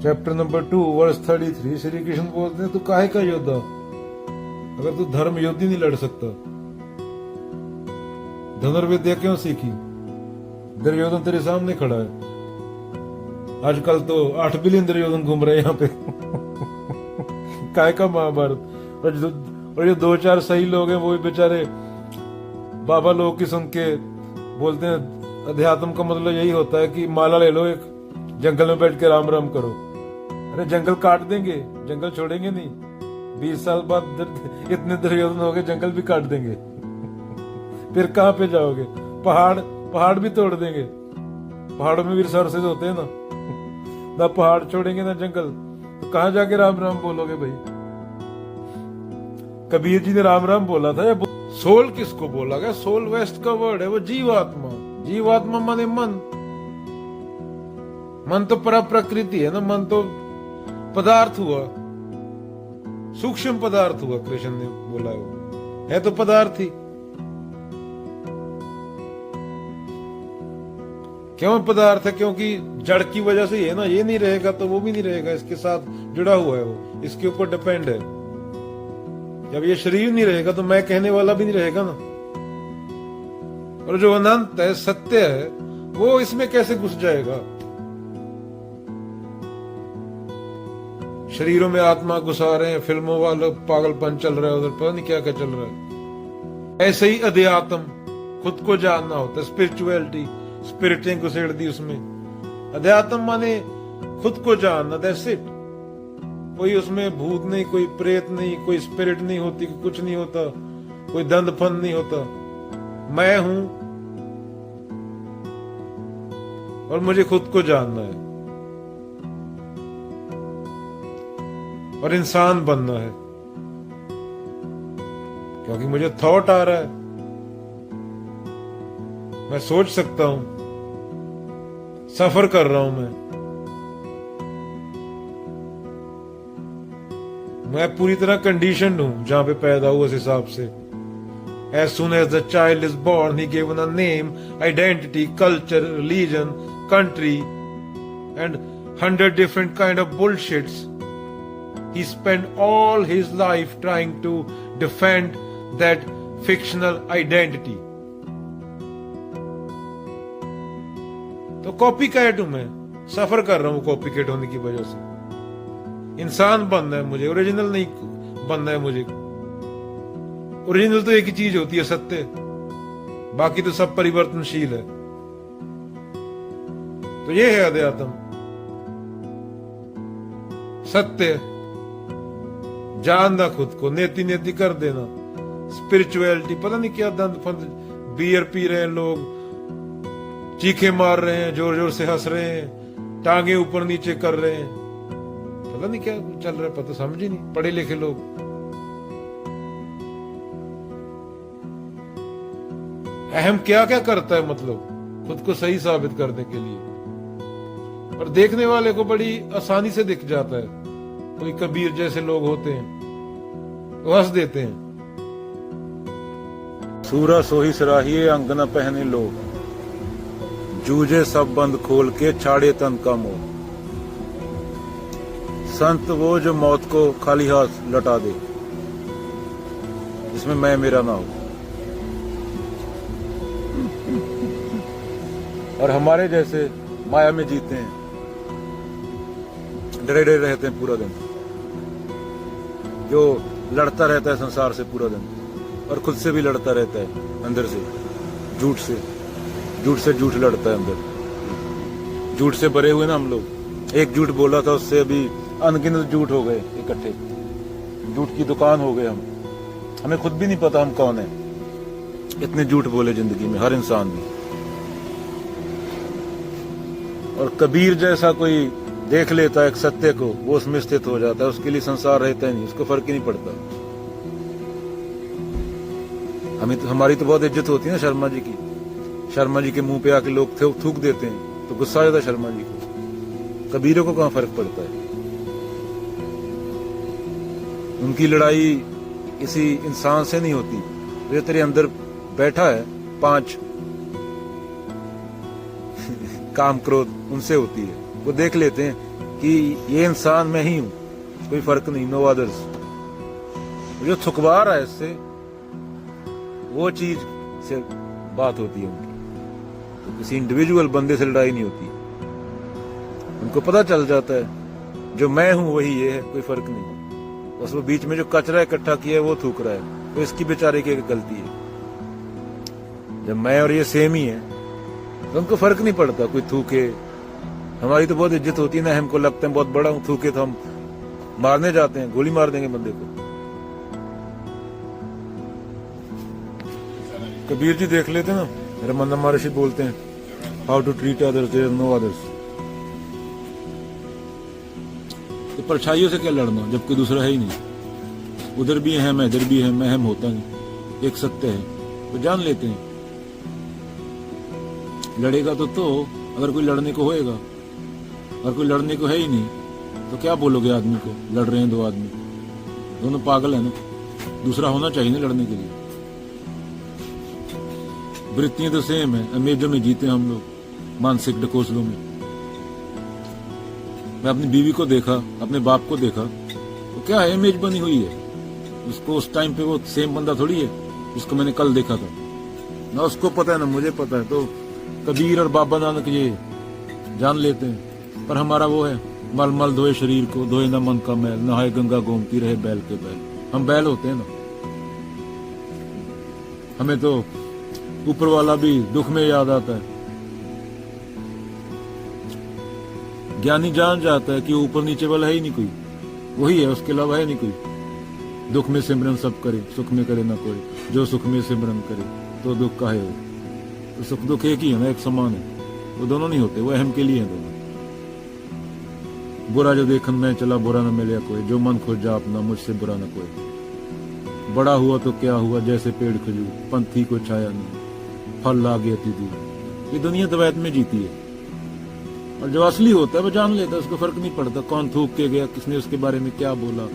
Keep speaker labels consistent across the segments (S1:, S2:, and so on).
S1: Chapter number 2 verse 33 Shri Krishna बोलते हैं तू काहे का योद्धा, अगर तू धर्म युद्ध ही नहीं लड़ सकता, धनुर्विद्या क्यों सीखी? दुर्योधन तेरे सामने खड़ा है। आजकल तो 8 बिलियन दुर्योधन घूम रहे हैं यहाँ पे काय का महाभारत। और जो 2-4 सही लोग हैं वो भी बेचारे बाबा लोग की सुन के बोलते हैं अध्यात्म का मतलब यही होता है कि माला ले लो, एक जंगल में बैठ के राम राम करो। अरे जंगल काट देंगे, जंगल छोड़ेंगे नहीं। 20 साल बाद इतने दुर्योधन हो गए, जंगल भी काट देंगे फिर कहाँ पे जाओगे? पहाड़ भी तोड़ देंगे। पहाड़ों में भी रिसोर्सेज होते हैं ना पहाड़ छोड़ेंगे ना जंगल, तो कहाँ जाके राम राम बोलोगे भाई? कबीर जी ने राम राम बोला था। सोल किसको बोला गया? सोल वेस्ट का वर्ड है, वो जीवात्मा। जीवात्मा माने मन। मन तो पर प्रकृति है ना, मन तो पदार्थ हुआ, सूक्ष्म पदार्थ हुआ। कृष्ण ने बोला वो है तो पदार्थ ही। क्यों पदार्थ है? क्योंकि जड़ की वजह से ही है ना। ये नहीं रहेगा तो वो भी नहीं रहेगा, इसके साथ जुड़ा हुआ है वो, इसके ऊपर डिपेंड है। जब ये शरीर नहीं रहेगा तो मैं कहने वाला भी नहीं रहेगा ना। और जो अनंत है, सत्य है, वो इसमें कैसे घुस जाएगा? शरीरों में आत्मा घुसा रहे हैं, फिल्मों वाला पागलपन चल रहा है, उधर पता नहीं क्या क्या चल रहा है। ऐसे ही अध्यात्म, खुद को जानना होता है, स्पिरिचुअलिटी, स्पिरिटें घुसेड़ दी उसमें। अध्यात्म माने खुद को जानना, दैट्स इट। कोई उसमें भूत नहीं, कोई प्रेत नहीं, कोई स्पिरिट नहीं होती, कुछ नहीं होता, कोई दंड फन नहीं होता। मैं हूं और मुझे खुद को जानना है और इंसान बनना है, क्योंकि मुझे थॉट आ रहा है, मैं सोच सकता हूं, सफर कर रहा हूं। मैं पूरी तरह कंडीशनड हूं जहां पे पैदा हुआ, उस हिसाब से। As soon as the child is born, he given a name, identity, culture, religion, country, and 100 different kind of bullshits. He spent all his life trying to defend that fictional identity. तो copy cat हूं मैं, सफर कर रहा हूं copy cat होने की वजह से। इंसान बनना है मुझे, ओरिजिनल नहीं बनना है मुझे। ओरिजिनल तो एक ही चीज होती है, सत्य। बाकी तो सब परिवर्तनशील है। तो ये है अध्यात्म, सत्य, जानना खुद को, नेति नेति कर देना। स्पिरिचुअलिटी, पता नहीं क्या दंड फंद, बियर पी रहे हैं लोग, चीखे मार रहे हैं, जोर जोर से हंस रहे हैं, टांगे ऊपर नीचे कर रहे हैं, पता नहीं क्या चल रहा है, पता समझ ही नहीं। पढ़े लिखे लोग। अहम क्या क्या करता है, मतलब खुद को सही साबित करने के लिए। पर देखने वाले को बड़ी आसानी से दिख जाता है। कोई कबीर जैसे लोग होते हैं, वो हंस देते हैं। सूरा सोही सराहिए, अंग न पहने लोग, जूझे सब बंद खोल के, छाड़े तन का मोह। संत वो जो मौत को खाली हाथ लौटा दे, इसमें मैं मेरा ना हो। और हमारे जैसे माया में जीते हैं, डरे डरे रहते हैं पूरा दिन, जो लड़ता रहता है संसार से पूरा दिन, और खुद से भी लड़ता रहता है अंदर से, झूठ से झूठ लड़ता है अंदर। झूठ से भरे हुए ना हम लोग। एक झूठ बोला था, उससे अभी अनगिनत झूठ हो गए इकट्ठे। झूठ की दुकान हो गए हम। हमें खुद भी नहीं पता हम कौन है, इतने झूठ बोले जिंदगी में हर इंसान ने। और कबीर जैसा कोई देख लेता है एक सत्य को, वो उसमें स्थित हो जाता है, उसके लिए संसार रहता ही नहीं, उसको फर्क ही नहीं पड़ता। हमारी तो बहुत इज्जत होती है ना शर्मा जी की। शर्मा जी के मुंह पे आके लोग थूक देते हैं तो गुस्सा आ जाता है शर्मा जी को। कबीरों को कहां फर्क पड़ता है? उनकी लड़ाई किसी इंसान से नहीं होती, जो तेरे अंदर बैठा है 5 काम क्रोध, उनसे होती है। वो देख लेते हैं कि ये इंसान मैं ही हूं, कोई फर्क नहीं, नो अदर्स। जो थुकवा रहा है इससे, वो चीज से बात होती है उनकी। तो किसी इंडिविजुअल बंदे से लड़ाई नहीं होती। उनको पता चल जाता है जो मैं हूं वही ये है, कोई फर्क नहीं। बस वो बीच में जो कचरा इकट्ठा किया है वो थूक रहा है, तो इसकी बेचारे की गलती है। जब मैं और ये सेम ही है तो उनको फर्क नहीं पड़ता कोई थूके। हमारी तो बहुत इज्जत होती है ना, हमको लगता है बहुत बड़ा हूं, थूके तो हम मारने जाते हैं, गोली मार देंगे बंदे को। कबीर जी देख लेते ना, रमन महर्षि बोलते हैं, how to treat others, there is no others. तो परछाइयों से क्या लड़ना जब कोई दूसरा है ही नहीं। उधर भी है मैं, इधर भी है मैं, हम होता नहीं, एक सत्य है, तो जान लेते हैं। लड़ेगा तो अगर कोई लड़ने को होएगा, अगर कोई लड़ने को है ही नहीं तो क्या बोलोगे आदमी को, लड़ रहे हैं दो आदमी, दोनों पागल है ना। दूसरा होना चाहिए ना लड़ने के लिए। वृत्तियां तो सेम है, अमेजों में जीते हम लोग, मानसिक ढकोसलों में। मैं अपनी बीवी को देखा, अपने बाप को देखा, तो क्या है, इमेज बनी हुई है। उसको उस टाइम पे वो सेम बंदा थोड़ी है जिसको मैंने कल देखा था। ना उसको पता है ना मुझे पता है। तो कबीर और बाबा नानक ये जान लेते हैं, पर हमारा वो है, मल मल धोए शरीर को, धोए ना मन का मैल, नहाए गंगा गोमती रहे बैल के बैल। हम बैल होते हैं ना। हमें तो ऊपर वाला भी दुख में याद आता है। ज्ञानी जान जाता है कि ऊपर नीचे वाला है ही नहीं कोई, वही है, उसके अलावा है नहीं कोई। दुख में सिमरन सब करे, सुख में करे ना कोई, जो सुख में सिमरन करे तो दुख काहे हो। तो सुख दुख एक ही है ना, एक समान है, वो दोनों नहीं होते, वो अहम के लिए है दोनों। बुरा जो देखन मैं चला, बुरा न मिले कोई, जो मन खोजा अपना, मुझसे बुरा न कोई। बड़ा हुआ तो क्या हुआ, जैसे पेड़ खजूर, पंथी को छाया नहीं, फल लागे अति दूर। ये दुनिया द्वैत में जीती है, और जो असली होता है वो जान लेता है, उसको फर्क नहीं पड़ता कौन थूक के गया, किसने उसके बारे में क्या बोला।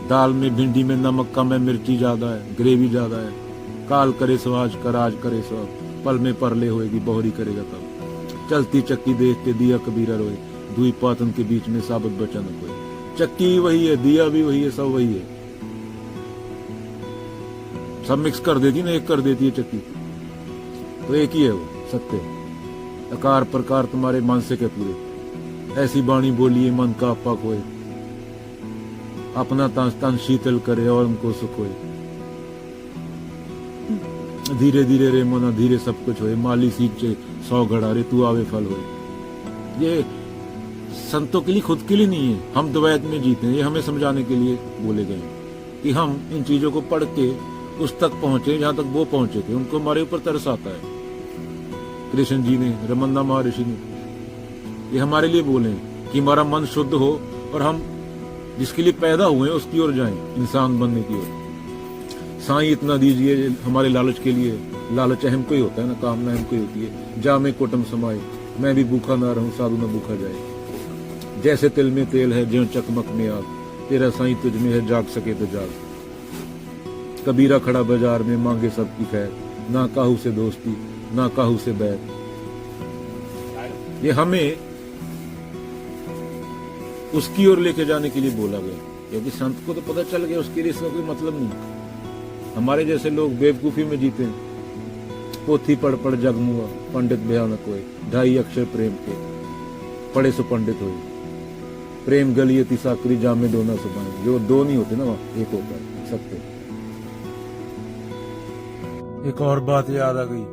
S1: दाल में भिंडी में नमक कम है, मिर्ची ज्यादा है, ग्रेवी ज्यादा है, काल करे सो आज कर, आज करे सो पल में परले होएगी, बहुरी करेगा तब। चलती चक्की देख के दिया कबीरा रोए, दुई पातन के बीच में साबुत बचा न कोई। चक्की वही है, दिया भी वही है, सब वही है। सब मिक्स कर देती ना, एक कर देती है चक्की, तो एक ही है वो सत्य। आकार प्रकार तुम्हारे मानसिक है पूरे, ऐसी बाणी बोलिए मन का आपा खोए, अपना तन शीतल करे और उनको सुख होए। धीरे धीरे रे मना, धीरे सब कुछ होए, माली सींचे 100 घड़ा रे, तू आवे फल होए। ये संतों के लिए, खुद के लिए नहीं है, हम द्वैत में जीते हैं। ये हमें समझाने के लिए बोले गए कि हम इन चीजों को पढ़ के उस तक पहुंचे जहां तक वो पहुंचे थे। उनको हमारे ऊपर तरस आता है। कृष्ण जी ने, रमन्ना महर्षि ने, ये हमारे लिए बोले कि हमारा मन शुद्ध हो और हम जिसके लिए पैदा हुए हैं उसकी ओर जाएं, इंसान बनने की ओर। साईं इतना दीजिए हमारे लालच के लिए। लालच अहम को ही होता है ना, कामना अहम को ही होती है। जा में कुटुंब समाए, मैं भी भूखा ना रहूं, साधु न भूखा जाए। जैसे तिल में तेल है, ज्यों चकमक में आग, तेरा साईं तुझ में है, जाग सके तो जाग। कबीरा खड़ा बाजार में, मांगे सबकी खैर, ना काहू से दोस्ती, ना काहू से बैर। ये हमें उसकी ओर लेके जाने के लिए बोला गया, क्योंकि संत को तो पता चल गया उसके लिए इसका कोई मतलब नहीं। हमारे जैसे लोग बेवकूफी में जीते हैं। पोथी पढ़ पढ़ जगमुआ, पंडित ब्याह न कोई, 2.5 अक्षर प्रेम के, पढ़े सो पंडित होए। प्रेम गलिए तिसाकरी, जामे दोना सुबाए। जो दो नहीं होते ना, वहां एक होता है सत्य। एक और बात याद आ गई,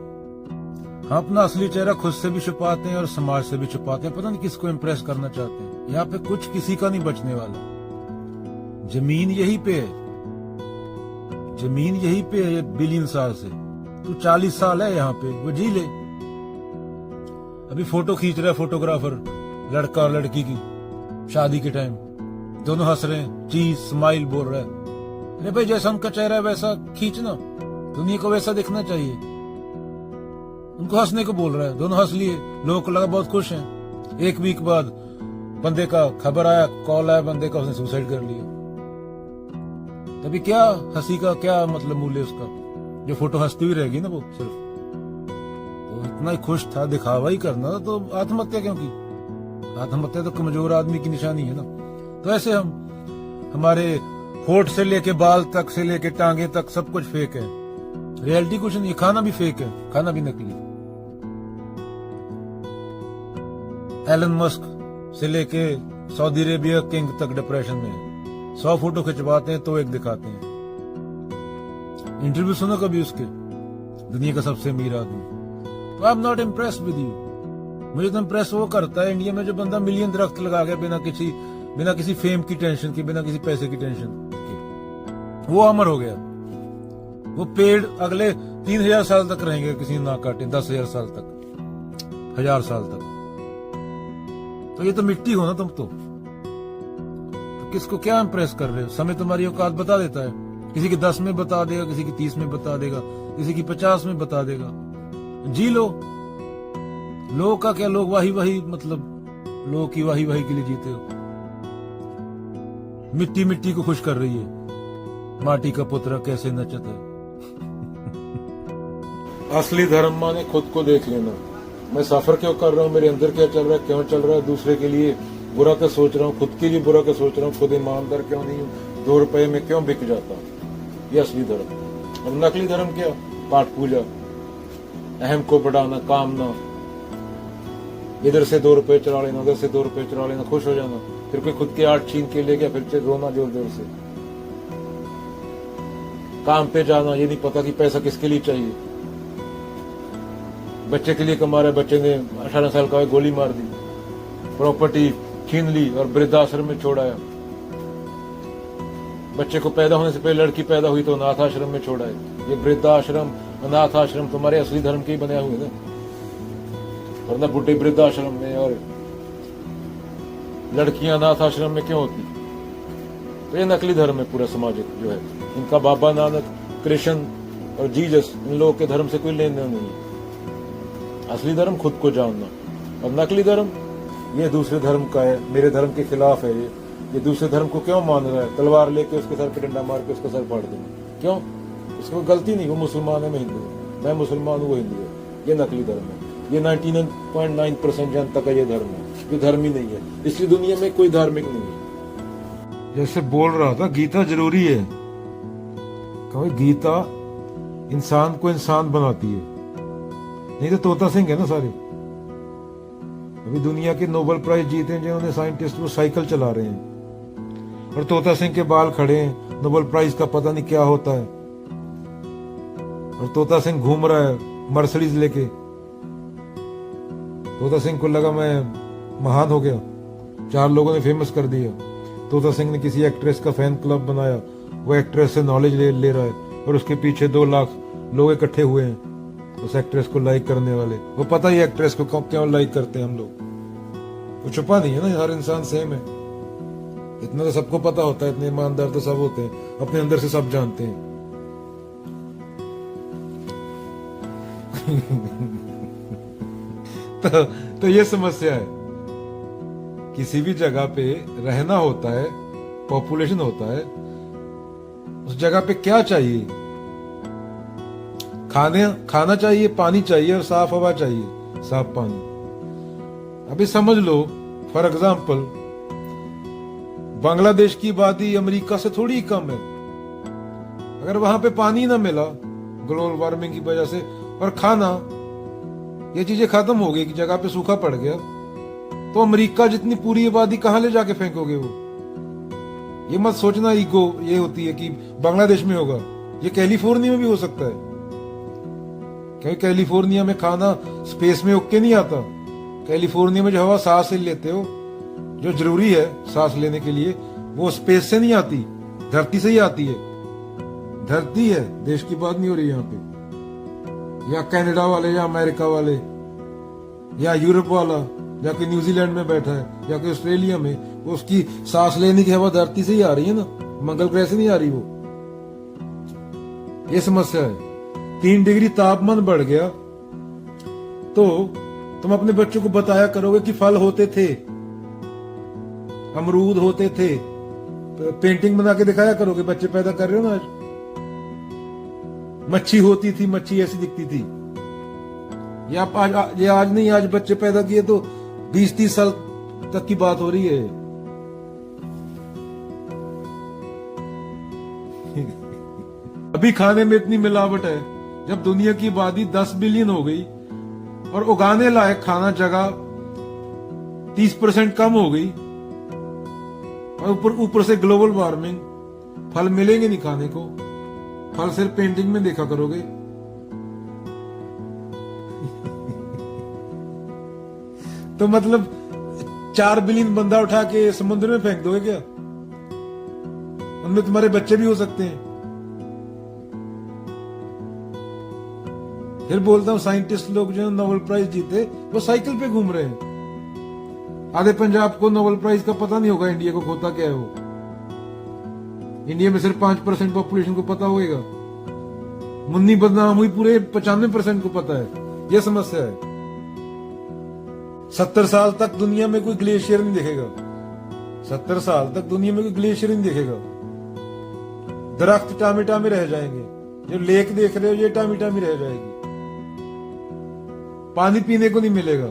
S1: हम अपना असली चेहरा खुद से भी छुपाते हैं और समाज से भी छुपाते हैं। पता नहीं किसको इम्प्रेस करना चाहते हैं। यहाँ पे कुछ किसी का नहीं बचने वाला। जमीन यहीं पे है, जमीन यहीं पे है बिलियन साल से। तू 40 साल है यहाँ पे, वो जी ले। अभी फोटो खींच रहा है फोटोग्राफर, लड़का और लड़की की शादी के टाइम, दोनों हंस रहे हैं, चीज स्माइल बोल रहा है। अरे भाई जैसा उनका चेहरा है वैसा खींचना, दुनिया को वैसा दिखना चाहिए। उनको हंसने को बोल रहा है, दोनों हंस लिए, लोगों को लगा बहुत खुश हैं। 1 वीक बाद बंदे का खबर आया, कॉल आया बंदे का, उसने सुसाइड कर लिया। तभी क्या हंसी का क्या मतलब मूल्य उसका, जो फोटो हंसती हुई रहेगी ना वो सिर्फ। तो इतना ही खुश था, दिखावा ही करना था, तो आत्महत्या क्यों की? आत्महत्या तो कमजोर आदमी की निशानी है ना। तो ऐसे हम हमारे होठ से लेके बाल तक से लेके टांगे तक सब कुछ फेक है, रियलिटी कुछ नहीं। खाना भी फेक है, खाना भी नकली। एलन मस्क से लेके सऊदी अरेबिया किंग तक डिप्रेशन में है। 100 फोटो खिंचवाते हैं तो एक दिखाते हैं। इंटरव्यू सुनो कभी उसके, दुनिया का सबसे अमीर आदमी। I am not impressed with you. मुझे तो इम्प्रेस वो करता है इंडिया में जो बंदा मिलियन दरख्त लगा गया बिना किसी फेम की टेंशन की, बिना किसी पैसे की टेंशन की। वो अमर हो गया। वो पेड़ अगले 3000 साल तक रहेंगे, किसी ना काटे, 10,000 साल तक, 1000 साल तक। तो ये तो मिट्टी हो ना तुम तो किसको क्या इम्प्रेस कर रहे हो? समय तुम्हारी औकात बता देता है। किसी की 10 में बता देगा, किसी की 30 में बता देगा, किसी की 50 में बता देगा। जी लो, लोग का क्या, लोग वाही मतलब लोग की वाही के लिए जीते हो। मिट्टी मिट्टी को खुश कर रही है, माटी का पुत्र कैसे नचत है। असली धर्म माने खुद को देख लेना। मैं सफर क्यों कर रहा हूँ, मेरे अंदर क्या चल रहा है, क्यों चल रहा है, दूसरे के लिए बुरा क्या सोच रहा हूँ, खुद के लिए बुरा क्या सोच रहा हूँ, खुद ईमानदार क्यों नहीं हूँ, 2 रुपए में क्यों बिक जाता हूँ। ये असली धर्म। और नकली धर्म क्या? पाठ पूजा, अहम को बढ़ाना, कामना, इधर से 2 रुपए चुरा लेना, उधर से 2 रुपए चुरा लेना, खुश हो जाना, फिर कोई खुद की आर्ट छीन के ले गया, फिर रोना जोर जोर से। काम पे जाना, ये नहीं पता कि पैसा किसके लिए चाहिए। बच्चे के लिए कमा रहे, बच्चे ने 18 साल का गोली मार दी, प्रॉपर्टी छीन ली और वृद्धाश्रम में छोड़ाया। बच्चे को पैदा होने से पहले लड़की पैदा हुई तो अनाथ आश्रम में छोड़ा है। ये वृद्धाश्रम, अनाथ आश्रम तुम्हारे असली धर्म के ही बने हुए ना, वरना बुढ़े वृद्धाश्रम में और लड़कियां अनाथ आश्रम में क्यों होती? तो ये नकली धर्म है पूरा सामाजिक जो है। इनका बाबा नानक, कृष्ण और जीसस, इन लोगों के धर्म से कोई लेन देन नहीं है। असली धर्म खुद को जानना, और नकली धर्म ये दूसरे धर्म का है, मेरे धर्म के खिलाफ है। ये दूसरे धर्म को क्यों मान रहा है? तलवार लेके उसके सर पे डंडा मार के उसका सर फाड़ देंगे। क्यों? उसको गलती नहीं, वो मुसलमान है, मैं हिंदू हूँ, मैं मुसलमान हूँ, वो हिंदू है। ये नकली धर्म है। ये 99.9% जनता का ये धर्म है, जो धर्म ही नहीं है। इसलिए दुनिया में कोई धार्मिक नहीं है। जैसे बोल रहा था, गीता जरूरी है। कभी गीता इंसान को इंसान बनाती है, नहीं तो तोता सिंह है ना सारे। अभी दुनिया के नोबेल प्राइज जीते हैं जिन्होंने साइंटिस्ट, वो साइकिल चला रहे हैं, और तोता सिंह के बाल खड़े हैं। नोबेल प्राइज का पता नहीं क्या होता है, और तोता सिंह घूम रहा है मर्सिडीज लेके। तोता सिंह को लगा मैं महान हो गया, 4 लोगों ने फेमस कर दिया। तोता सिंह ने किसी एक्ट्रेस का फैन क्लब बनाया, वो एक्ट्रेस से नॉलेज ले रहा है, और उसके पीछे 2 लाख लोग इकट्ठे हुए हैं उस एक्ट्रेस को लाइक करने वाले। वो पता ही एक्ट्रेस को क्यों लाइक करते हैं हम लोग। वो छुपा नहीं है ना, हर इंसान सेम है। इतना तो सबको पता होता है, इतने ईमानदार तो सब होते हैं, अपने अंदर से सब जानते हैं। तो ये समस्या है। किसी भी जगह पे रहना होता है, पॉपुलेशन होता है, उस जगह पे क्या चाहिए? खाना चाहिए, पानी चाहिए, और साफ हवा चाहिए, साफ पानी। अभी समझ लो, फॉर एग्जाम्पल, बांग्लादेश की आबादी अमेरिका से थोड़ी कम है। अगर वहां पे पानी ना मिला ग्लोबल वार्मिंग की वजह से, और खाना, ये चीजें खत्म हो गई, कि जगह पे सूखा पड़ गया, तो अमेरिका जितनी पूरी आबादी कहां ले जाके फेंकोगे? वो ये मत सोचना ईगो ये होती है कि बांग्लादेश में होगा। ये कैलिफोर्निया में भी हो सकता है, क्योंकि कैलिफोर्निया में खाना स्पेस में उग के नहीं आता। कैलिफोर्निया में जो हवा सांस लेते हो, जो जरूरी है सांस लेने के लिए, वो स्पेस से नहीं आती, धरती से ही आती है। धरती है, देश की बात नहीं हो रही यहाँ पे। या कनाडा वाले, या अमेरिका वाले, या यूरोप वाला जाके न्यूजीलैंड में बैठा है, या कि ऑस्ट्रेलिया में, उसकी सांस लेने की हवा धरती से ही आ रही है ना, मंगल ग्रह से नहीं आ रही वो। ये समस्या है। 3 डिग्री तापमान बढ़ गया तो तुम अपने बच्चों को बताया करोगे कि फल होते थे, अमरूद होते थे, पेंटिंग बना के दिखाया करोगे। बच्चे पैदा कर रहे हो ना आज। मच्छी होती थी, मच्छी ऐसी दिखती थी। ये आज नहीं, आज बच्चे पैदा किए तो 20-30 साल तक की बात हो रही है। अभी खाने में इतनी मिलावट है, जब दुनिया की आबादी 10 बिलियन हो गई और उगाने लायक खाना जगह 30% कम हो गई, और ऊपर से ग्लोबल वार्मिंग, फल मिलेंगे नहीं खाने को। फल सिर्फ पेंटिंग में देखा करोगे। तो मतलब 4 बिलियन बंदा उठा के समुद्र में फेंक दोगे क्या? उनमें तुम्हारे बच्चे भी हो सकते हैं। फिर बोलता हूं साइंटिस्ट लोग जो नोबेल प्राइज जीते वो साइकिल पे घूम रहे हैं। आधे पंजाब को नोबेल प्राइज का पता नहीं होगा इंडिया को होता क्या है वो। इंडिया में सिर्फ 5% पॉपुलेशन को पता होगा। मुन्नी बदनाम हुई, पूरे 95% को पता है। यह समस्या है। 70 साल तक दुनिया में कोई ग्लेशियर नहीं दिखेगा। 70 साल तक दुनिया में कोई ग्लेशियर नहीं दिखेगा। दरख्त टामे टामे रह जाएंगे। जो लेक देख रहे हो ये टामी टामी रह जाएगी। पानी पीने को नहीं मिलेगा।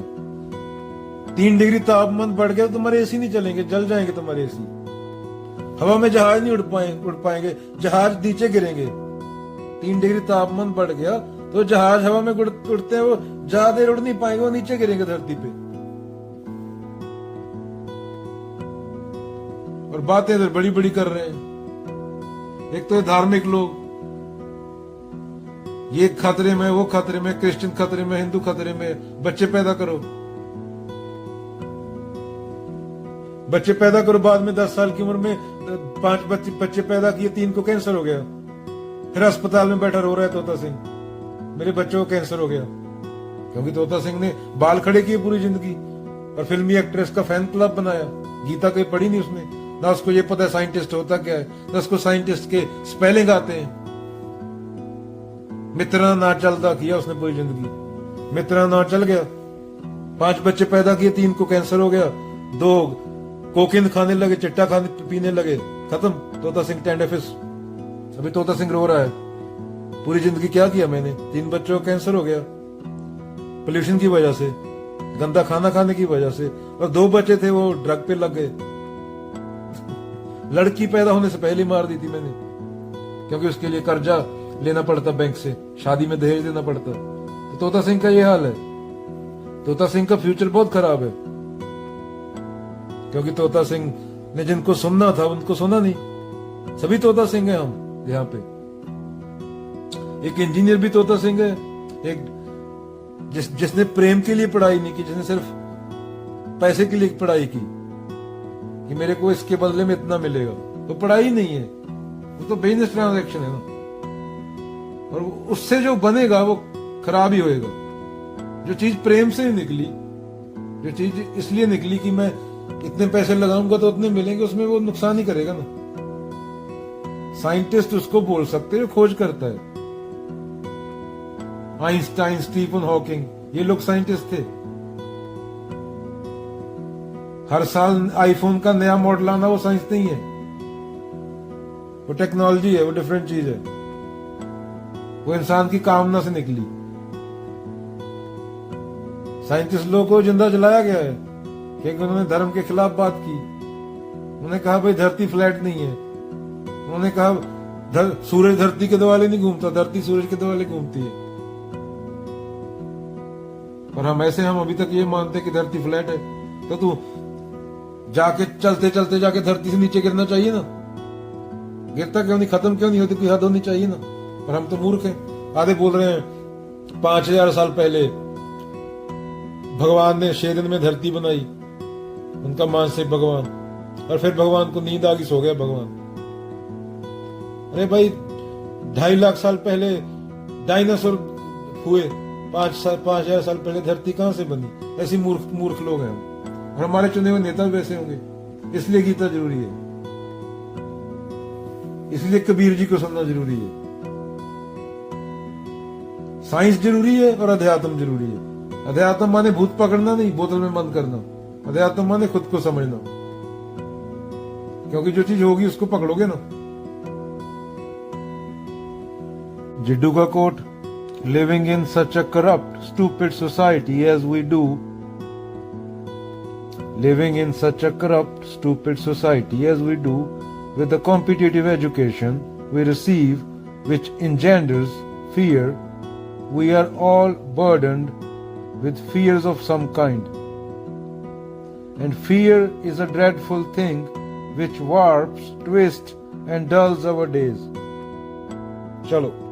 S1: 3 डिग्री तापमान बढ़ गया तो तुम्हारे एसी नहीं चलेंगे, जल जाएंगे तुम्हारे एसी। हवा में जहाज नहीं उड़ पाएंगे, जहाज नीचे गिरेंगे। 3 डिग्री तापमान बढ़ गया तो जहाज हवा में उड़ते हैं, वो ज्यादा देर उड़ नहीं पाएंगे, वो नीचे गिरेंगे धरती पे। और बातें इधर बड़ी बड़ी कर रहे हैं। एक तो धार्मिक लोग, ये खतरे में, वो खतरे में, क्रिश्चियन खतरे में, हिंदू खतरे में। बच्चे पैदा करो, बच्चे पैदा करो। बाद में 10 साल की उम्र में 5 बच्चे पैदा किए, 3 को कैंसर हो गया। फिर अस्पताल में बैठा रो रहा है तोता सिंह, मेरे बच्चों को कैंसर हो गया। क्योंकि तोता सिंह ने बाल खड़े किए पूरी जिंदगी और फिल्मी एक्ट्रेस का फैन क्लब बनाया। गीता कहीं पढ़ी नहीं उसने, ना उसको ये पता है साइंटिस्ट होता क्या है, ना उसको साइंटिस्ट के स्पेलिंग आते हैं। मित्रा ना चलता किया उसने पूरी जिंदगी। मित्रा ना चल गया, 5 बच्चे पैदा किए, 3 को कैंसर हो गया, 2 कोकीन खाने लगे, चिट्टा खाने पीने लगे, खत्म। तोता सिंह टेंडेफिस। अभी तोता सिंह रो रहा है, पूरी जिंदगी क्या किया मैंने। 3 बच्चों को कैंसर हो गया पोल्यूशन की वजह से, गंदा खाना खाने की वजह से। और 2 बच्चे थे वो ड्रग पे लग गए। लड़की पैदा होने से पहले मार दी थी मैंने, क्योंकि उसके लिए कर्जा लेना पड़ता बैंक से, शादी में दहेज देना पड़ता। तो तोता सिंह का ये हाल है। तोता सिंह का फ्यूचर बहुत खराब है, क्योंकि तोता सिंह ने जिनको सुनना था उनको सुना नहीं। सभी तोता सिंह है हम यहाँ पे। एक इंजीनियर भी तोता सिंह है, एक जिसने प्रेम के लिए पढ़ाई नहीं की, जिसने सिर्फ पैसे के लिए पढ़ाई की कि मेरे को इसके बदले में इतना मिलेगा, तो पढ़ाई नहीं है, वो तो बिजनेस ट्रांजैक्शन है ना। और उससे जो बनेगा वो खराब ही होएगा। जो चीज प्रेम से निकली, जो चीज इसलिए निकली कि मैं इतने पैसे लगाऊंगा तो उतने मिलेंगे, उसमें वो नुकसान ही करेगा ना। साइंटिस्ट उसको बोल सकते जो खोज करता है। आइंस्टाइन, स्टीफन हॉकिंग, ये लोग साइंटिस्ट थे। हर साल आईफोन का नया मॉडल आना वो साइंस नहीं है, वो टेक्नोलॉजी है, वो डिफरेंट चीज है। वो इंसान की कामना से निकली। साइंटिस्ट लोगों को जिंदा जलाया गया है क्योंकि उन्होंने धर्म के खिलाफ बात की। उन्होंने कहा भाई धरती फ्लैट नहीं है। उन्होंने कहा सूरज धरती के दुआले नहीं घूमता, धरती सूरज के दुआले घूमती है। और हम अभी तक ये मानते कि धरती फ्लैट है। तो तू जाके चलते चलते जाके धरती से नीचे गिरना चाहिए ना। गिरता क्यों नहीं, खत्म क्यों नहीं होती, कोई हद होनी चाहिए ना। पर हम तो मूर्ख हैं। आधे बोल रहे हैं 5000 साल पहले भगवान ने 6 दिन में धरती बनाई, उनका मानस है भगवान, और फिर भगवान को नींद आ गई, सो गया भगवान। अरे भाई 2.5 लाख साल पहले डायनासोर हुए, 5000 साल पहले धरती कहां से बनी। ऐसी मूर्ख लोग हैं हम। और हमारे चुने हुए नेता वैसे होंगे। इसलिए गीता जरूरी है, इसलिए कबीर जी को सुनना जरूरी है। साइंस जरूरी है और अध्यात्म जरूरी है। अध्यात्म माने भूत पकड़ना नहीं, बोतल में बंद करना। अध्यात्म माने खुद को समझना, क्योंकि जो चीज होगी उसको पकड़ोगे ना। जिड्डू का quote, living in such a corrupt stupid society as we do, living in such a corrupt, stupid society as we do, with the competitive education we receive, which engenders fear, we are all burdened with fears of some kind. And fear is a dreadful thing which warps, twists, and dulls our days. Chalo.